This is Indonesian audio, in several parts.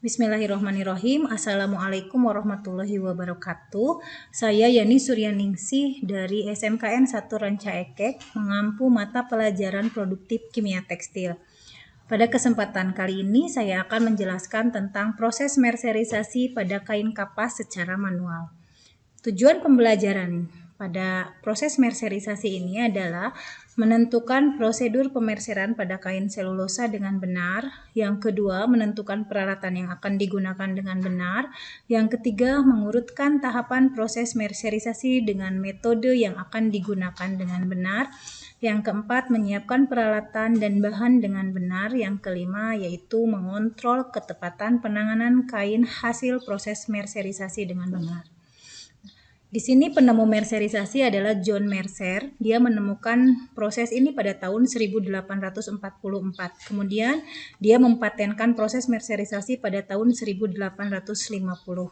Bismillahirrahmanirrahim. Assalamualaikum warahmatullahi wabarakatuh. Saya Yani Suryaningsih dari SMKN 1 Ranca Ekek, mengampu mata pelajaran produktif kimia tekstil. Pada kesempatan kali ini saya akan menjelaskan tentang proses merserisasi pada kain kapas secara manual. Tujuan pembelajaran pada proses merserisasi ini adalah menentukan prosedur pemerseran pada kain selulosa dengan benar. Yang kedua, menentukan peralatan yang akan digunakan dengan benar. Yang ketiga, mengurutkan tahapan proses merserisasi dengan metode yang akan digunakan dengan benar. Yang keempat, menyiapkan peralatan dan bahan dengan benar. Yang kelima, yaitu mengontrol ketepatan penanganan kain hasil proses merserisasi dengan benar. Di sini penemu merserisasi adalah John Mercer. Dia menemukan proses ini pada tahun 1844. Kemudian dia mempatenkan proses merserisasi pada tahun 1850.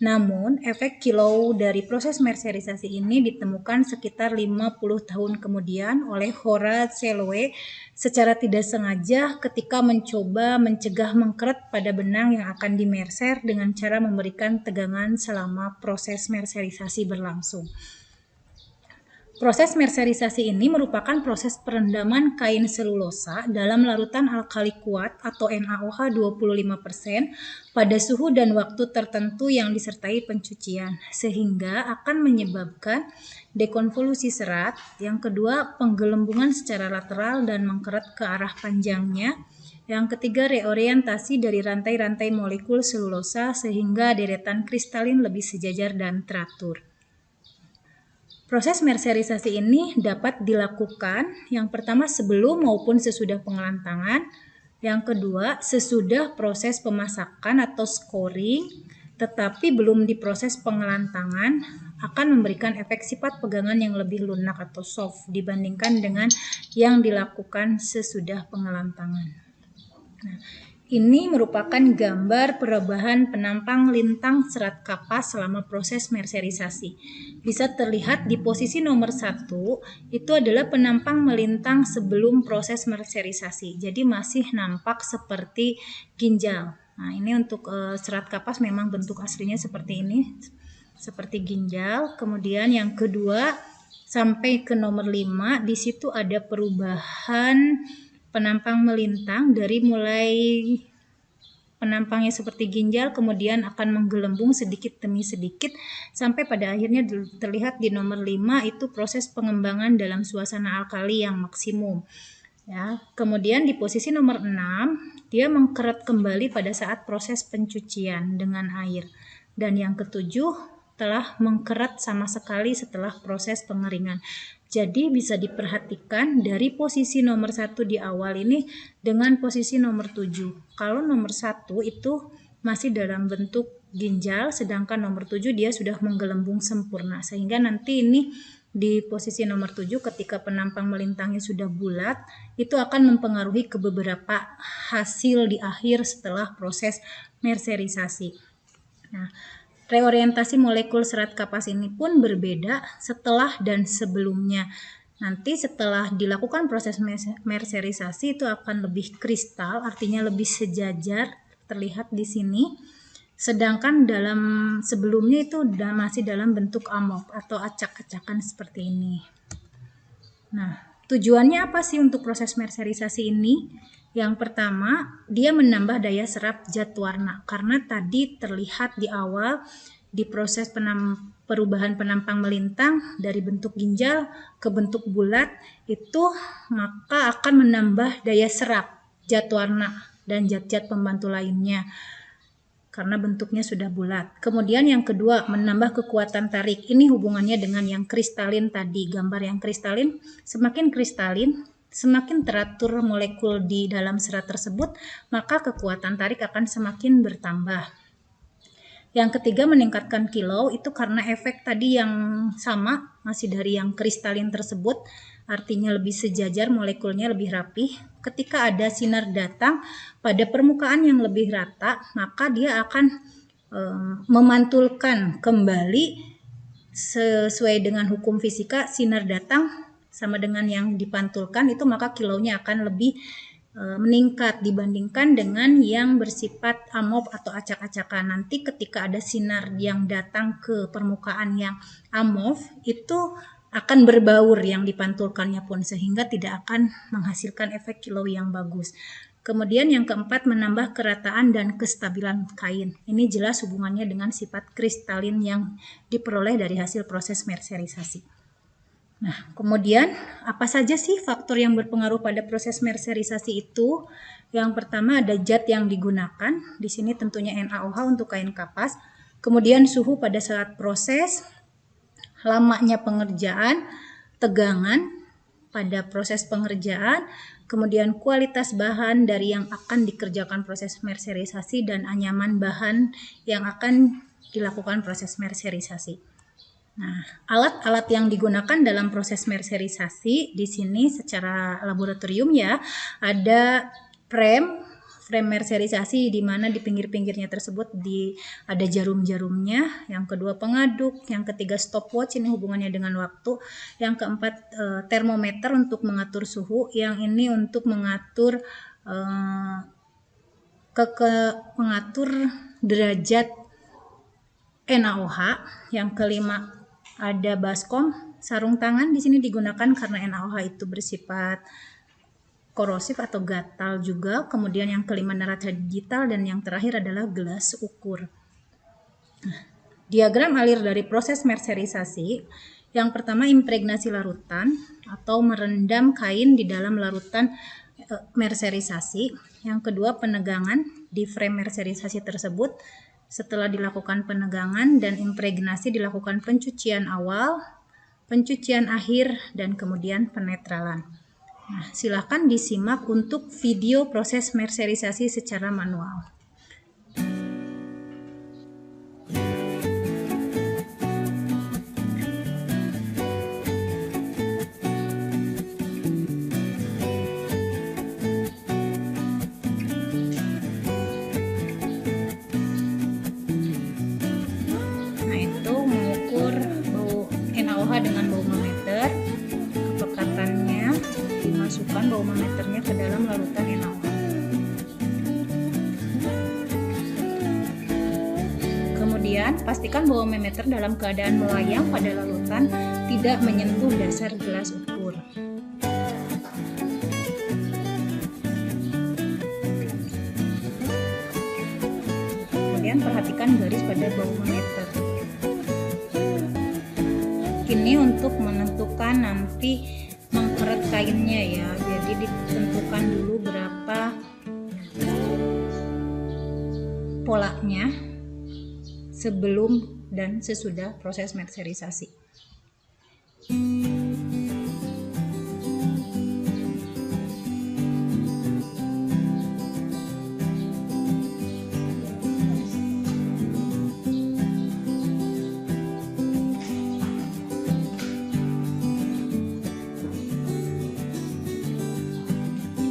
Namun, efek kilau dari proses merserisasi ini ditemukan sekitar 50 tahun kemudian oleh Horace Loewe secara tidak sengaja ketika mencoba mencegah mengkeret pada benang yang akan dimerser dengan cara memberikan tegangan selama proses merserisasi berlangsung. Proses merserisasi ini merupakan proses perendaman kain selulosa dalam larutan alkali kuat atau NaOH 25% pada suhu dan waktu tertentu yang disertai pencucian, sehingga akan menyebabkan dekonvolusi serat. Yang kedua, penggelembungan secara lateral dan mengkeret ke arah panjangnya. Yang ketiga, reorientasi dari rantai-rantai molekul selulosa sehingga deretan kristalin lebih sejajar dan teratur. Proses merserisasi ini dapat dilakukan yang pertama sebelum maupun sesudah pengelantangan, yang kedua sesudah proses pemasakan atau scoring, tetapi belum diproses pengelantangan, akan memberikan efek sifat pegangan yang lebih lunak atau soft dibandingkan dengan yang dilakukan sesudah pengelantangan. Nah, ini merupakan gambar perubahan penampang lintang serat kapas selama proses merserisasi. Bisa terlihat di posisi nomor 1, itu adalah penampang melintang sebelum proses merserisasi. Jadi masih nampak seperti ginjal. Nah, ini untuk serat kapas memang bentuk aslinya seperti ini, seperti ginjal. Kemudian yang kedua sampai ke nomor 5, di situ ada perubahan penampang melintang dari mulai penampangnya seperti ginjal kemudian akan menggelembung sedikit demi sedikit sampai pada akhirnya terlihat di nomor 5 itu proses pengembangan dalam suasana alkali yang maksimum. Ya, kemudian di posisi nomor 6 dia mengkeret kembali pada saat proses pencucian dengan air. Dan yang ketujuh telah mengkeret sama sekali setelah proses pengeringan. Jadi bisa diperhatikan dari posisi nomor 1 di awal ini dengan posisi nomor 7. Kalau nomor 1 itu masih dalam bentuk ginjal, sedangkan nomor 7 dia sudah menggelembung sempurna. Sehingga nanti ini di posisi nomor 7 ketika penampang melintangnya sudah bulat, itu akan mempengaruhi ke beberapa hasil di akhir setelah proses merserisasi. Nah, reorientasi molekul serat kapas ini pun berbeda setelah dan sebelumnya. Nanti setelah dilakukan proses merserisasi itu akan lebih kristal, artinya lebih sejajar, terlihat di sini. Sedangkan dalam sebelumnya itu masih dalam bentuk amop atau acak-acakan seperti ini. Nah, tujuannya apa sih untuk proses merserisasi ini? Yang pertama, dia menambah daya serap zat warna karena tadi terlihat di awal di proses perubahan penampang melintang dari bentuk ginjal ke bentuk bulat itu maka akan menambah daya serap zat warna dan zat-zat pembantu lainnya karena bentuknya sudah bulat. Kemudian yang kedua, menambah kekuatan tarik. Ini hubungannya dengan yang kristalin tadi. Gambar yang kristalin, semakin teratur molekul di dalam serat tersebut, maka kekuatan tarik akan semakin bertambah. Yang ketiga, meningkatkan kilau, itu karena efek tadi yang sama, masih dari yang kristalin tersebut, artinya lebih sejajar, molekulnya lebih rapih. Ketika ada sinar datang pada permukaan yang lebih rata, maka dia akan memantulkan kembali sesuai dengan hukum fisika. Sinar datang sama dengan yang dipantulkan itu, maka kilaunya akan lebih meningkat dibandingkan dengan yang bersifat amorf atau acak-acakan. Nanti ketika ada sinar yang datang ke permukaan yang amorf, itu akan berbaur yang dipantulkannya pun, sehingga tidak akan menghasilkan efek kilau yang bagus. Kemudian yang keempat, menambah kerataan dan kestabilan kain. Ini jelas hubungannya dengan sifat kristalin yang diperoleh dari hasil proses merserisasi. Nah, kemudian apa saja sih faktor yang berpengaruh pada proses merserisasi itu? Yang pertama ada zat yang digunakan. Di sini tentunya NaOH untuk kain kapas. Kemudian suhu pada saat proses, lamanya pengerjaan, tegangan pada proses pengerjaan, kemudian kualitas bahan dari yang akan dikerjakan proses merserisasi, dan anyaman bahan yang akan dilakukan proses merserisasi. Nah, alat-alat yang digunakan dalam proses merserisasi di sini secara laboratorium ya, ada frame merserisasi di mana di pinggir-pinggirnya tersebut ada jarum-jarumnya. Yang kedua pengaduk, yang ketiga stopwatch, ini hubungannya dengan waktu. Yang keempat termometer untuk mengatur suhu, yang ini untuk mengatur mengatur derajat NaOH. Yang kelima ada baskom, sarung tangan di sini digunakan karena NaOH itu bersifat korosif atau gatal juga. Kemudian yang kelima neraca digital, dan yang terakhir adalah gelas ukur. Diagram alir dari proses merserisasi. Yang pertama impregnasi larutan atau merendam kain di dalam larutan merserisasi. Yang kedua penegangan di frame merserisasi tersebut. Setelah dilakukan penegangan dan impregnasi, dilakukan pencucian awal, pencucian akhir, dan kemudian penetralan. Nah, silahkan disimak untuk video proses merserisasi secara manual. Dengan baumeter, kepekatannya dimasukkan baumeternya ke dalam larutan NaOH. Kemudian pastikan baumeter dalam keadaan melayang pada larutan, tidak menyentuh dasar gelas ukur. Kemudian perhatikan garis pada baumeter. Ini untuk menentukan nanti mengkeret kainnya ya, jadi ditentukan dulu berapa polanya sebelum dan sesudah proses merserisasi.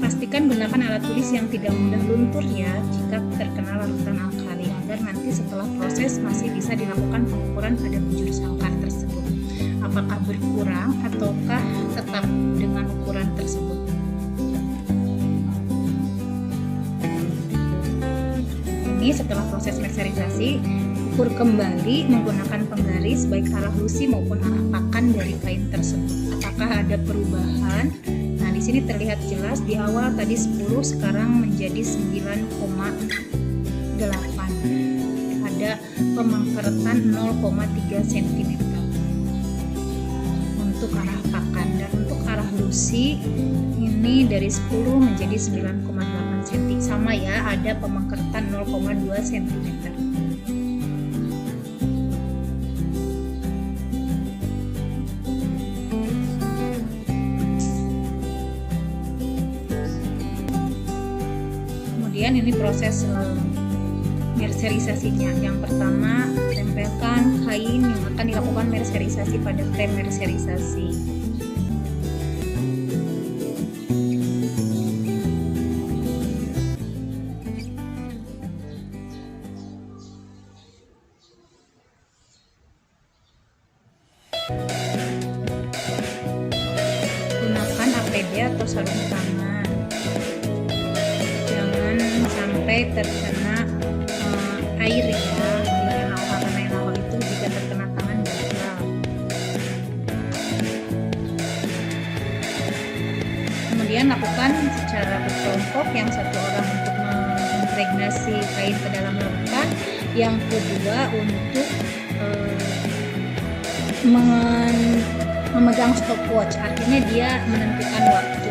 Pastikan gunakan alat tulis yang tidak mudah luntur ya jika terkena larutan alkali, agar nanti setelah proses masih bisa dilakukan pengukuran pada bujur sangkar tersebut. Apakah berkurang ataukah tetap dengan ukuran tersebut. Ini setelah proses merserisasi, ukur kembali menggunakan penggaris baik arah lusi maupun arah pakan dari kain tersebut. Apakah ada perubahan? Nah, di sini terlihat jelas di awal tadi 10, sekarang menjadi 9,8. Ada pemengkeretan 0,3 cm untuk arah pakan, dan untuk arah lusi ini dari 10 menjadi 9,8 cm. Sama ya, ada pemengkeretan 0,2 cm. Kemudian ini proses merserisasinya. Yang pertama, tempelkan kain yang akan dilakukan merserisasi pada frame merserisasi. Gunakan APD atau sarung tangan. sampai terkena air ya. Karena enamel itu jika terkena tangan gatal. Kemudian lakukan secara berkelompok, yang satu orang untuk mengimpregnasi kain ke dalam larutan, yang kedua untuk memegang stopwatch, artinya dia menentukan waktu.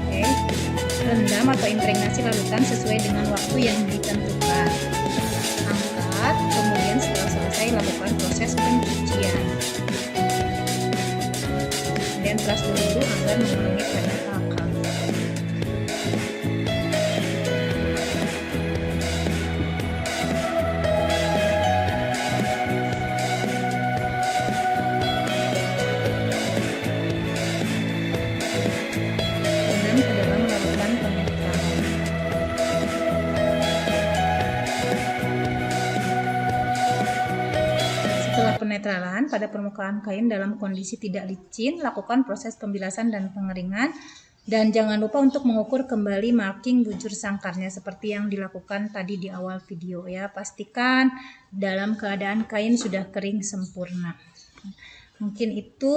Oke, rendam atau impregnasi larutan sesuai dengan waktu yang ditentukan. Angkat, kemudian setelah selesai lakukan proses pencucian. Kemudian peras dulu agar mengurangi kadar alkali. Setelah penetralan pada permukaan kain dalam kondisi tidak licin, lakukan proses pembilasan dan pengeringan, dan jangan lupa untuk mengukur kembali marking bujur sangkarnya seperti yang dilakukan tadi di awal video ya. Pastikan dalam keadaan kain sudah kering sempurna. Mungkin itu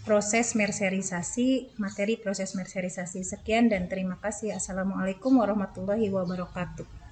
proses merserisasi, materi proses merserisasi. Sekian dan terima kasih. Assalamualaikum warahmatullahi wabarakatuh.